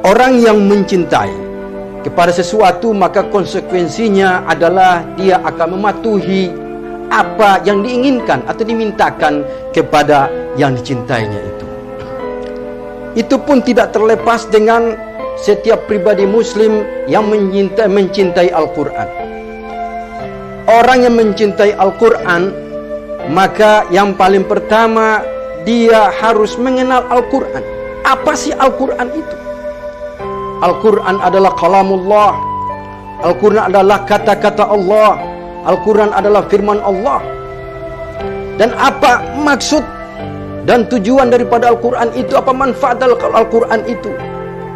Orang yang mencintai kepada sesuatu, maka konsekuensinya adalah dia akan mematuhi apa yang diinginkan atau dimintakan kepada yang dicintainya itu. Itu pun tidak terlepas dengan setiap pribadi muslim yang mencintai Al-Quran. Orang yang mencintai Al-Quran, maka yang paling pertama dia harus mengenal Al-Quran. Apa sih Al-Quran itu? Al-Quran adalah kalamullah. Al-Quran adalah kata-kata Allah. Al-Quran adalah firman Allah. Dan apa maksud dan tujuan daripada Al-Quran itu? Apa manfaat Al-Quran itu?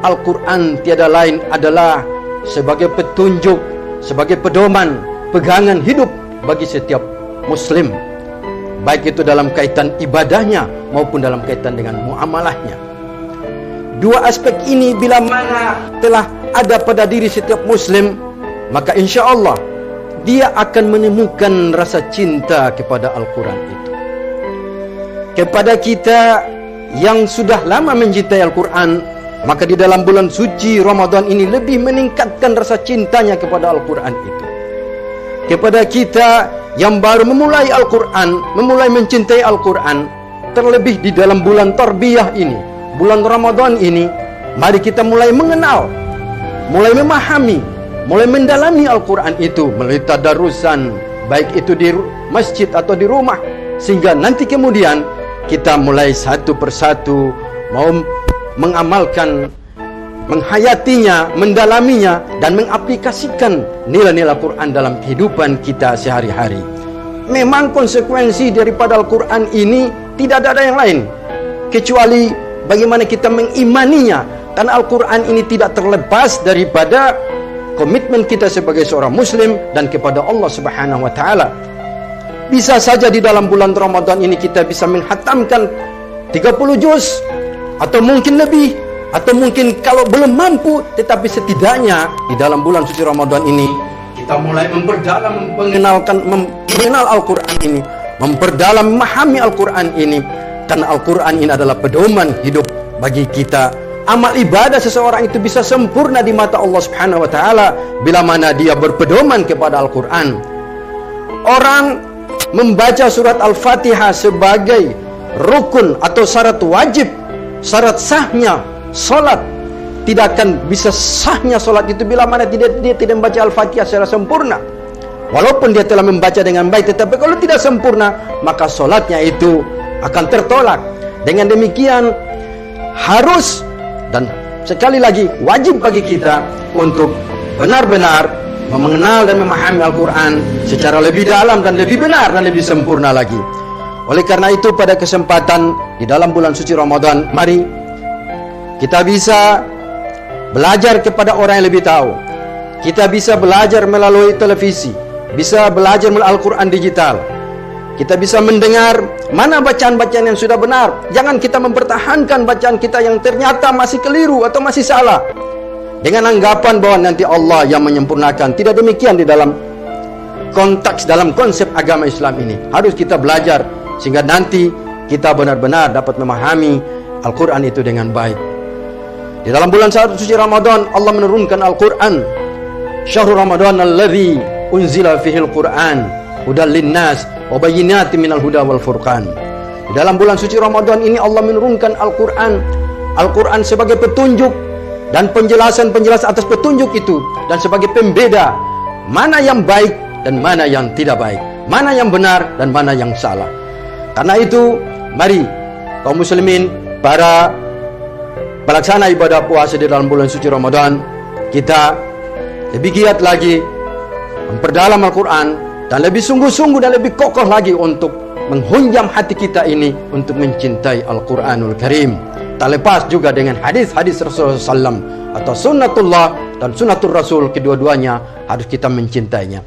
Al-Quran tiada lain adalah sebagai petunjuk, sebagai pedoman, pegangan hidup bagi setiap muslim, baik itu dalam kaitan ibadahnya maupun dalam kaitan dengan muamalahnya. Dua aspek ini bila mana telah ada pada diri setiap muslim, maka insya Allah dia akan menemukan rasa cinta kepada Al-Quran itu. Kepada kita yang sudah lama mencintai Al-Quran, maka di dalam bulan suci Ramadan ini lebih meningkatkan rasa cintanya kepada Al-Quran itu. Kepada kita yang baru memulai Al-Quran, memulai mencintai Al-Quran, terlebih di dalam bulan tarbiyah ini, bulan Ramadan ini, mari kita mulai mengenal, mulai memahami, mulai mendalami Al-Quran itu melalui tadarusan, baik itu di masjid atau di rumah, sehingga nanti kemudian kita mulai satu persatu mau mengamalkan, menghayatinya, mendalaminya, dan mengaplikasikan nilai-nilai Al-Quran dalam kehidupan kita sehari-hari. Memang konsekuensi daripada Al-Quran ini tidak ada yang lain kecuali bagaimana kita mengimaninya. Karena Al-Quran ini tidak terlepas daripada komitmen kita sebagai seorang muslim dan kepada Allah Subhanahu wa ta'ala. Bisa saja di dalam bulan Ramadan ini kita bisa menghatamkan 30 juz atau mungkin lebih, atau mungkin kalau belum mampu, tetapi setidaknya di dalam bulan suci Ramadan ini kita mulai memperdalam, mengenal Al-Quran ini, memperdalam, memahami Al-Quran ini. Karena Al-Quran ini adalah pedoman hidup bagi kita. Amal ibadah seseorang itu bisa sempurna di mata Allah Subhanahu wa ta'ala bila mana dia berpedoman kepada Al-Quran. Orang membaca surat Al-Fatihah sebagai rukun atau syarat wajib, syarat sahnya solat. Tidak akan bisa sahnya solat itu bila mana dia tidak membaca Al-Fatihah secara sempurna. Walaupun dia telah membaca dengan baik, tetapi kalau tidak sempurna, maka solatnya itu akan tertolak. Dengan demikian harus dan sekali lagi wajib bagi kita untuk benar-benar mengenal dan memahami Al-Quran secara lebih dalam dan lebih benar dan lebih sempurna lagi. Oleh karena itu pada kesempatan di dalam bulan suci Ramadan, mari kita bisa belajar kepada orang yang lebih tahu. Kita bisa belajar melalui televisi, bisa belajar melalui Al-Quran digital. Kita bisa mendengar mana bacaan-bacaan yang sudah benar. Jangan kita mempertahankan bacaan kita yang ternyata masih keliru atau masih salah dengan anggapan bahwa nanti Allah yang menyempurnakan. Tidak demikian di dalam konteks, dalam konsep agama Islam ini. Harus kita belajar sehingga nanti kita benar-benar dapat memahami Al-Quran itu dengan baik. Di dalam bulan suci Ramadan Allah menurunkan Al-Quran. Syahrul Ramadan alladzi unzila fihil Quran hudal linnas wa bayyinatin minal huda wal furqan. Di dalam bulan suci Ramadan ini Allah menurunkan Al-Quran. Al-Quran sebagai petunjuk dan penjelasan-penjelasan atas petunjuk itu, dan sebagai pembeda mana yang baik dan mana yang tidak baik, mana yang benar dan mana yang salah. Karena itu mari kaum muslimin, para pelaksana ibadah puasa di dalam bulan suci Ramadan, kita lebih giat lagi memperdalam Al-Quran dan lebih sungguh-sungguh dan lebih kokoh lagi untuk menghunjam hati kita ini untuk mencintai Al-Quranul Karim. Tak lepas juga dengan hadis-hadis Rasulullah SAW atau sunnatullah dan sunnatul Rasul, kedua-duanya harus kita mencintainya.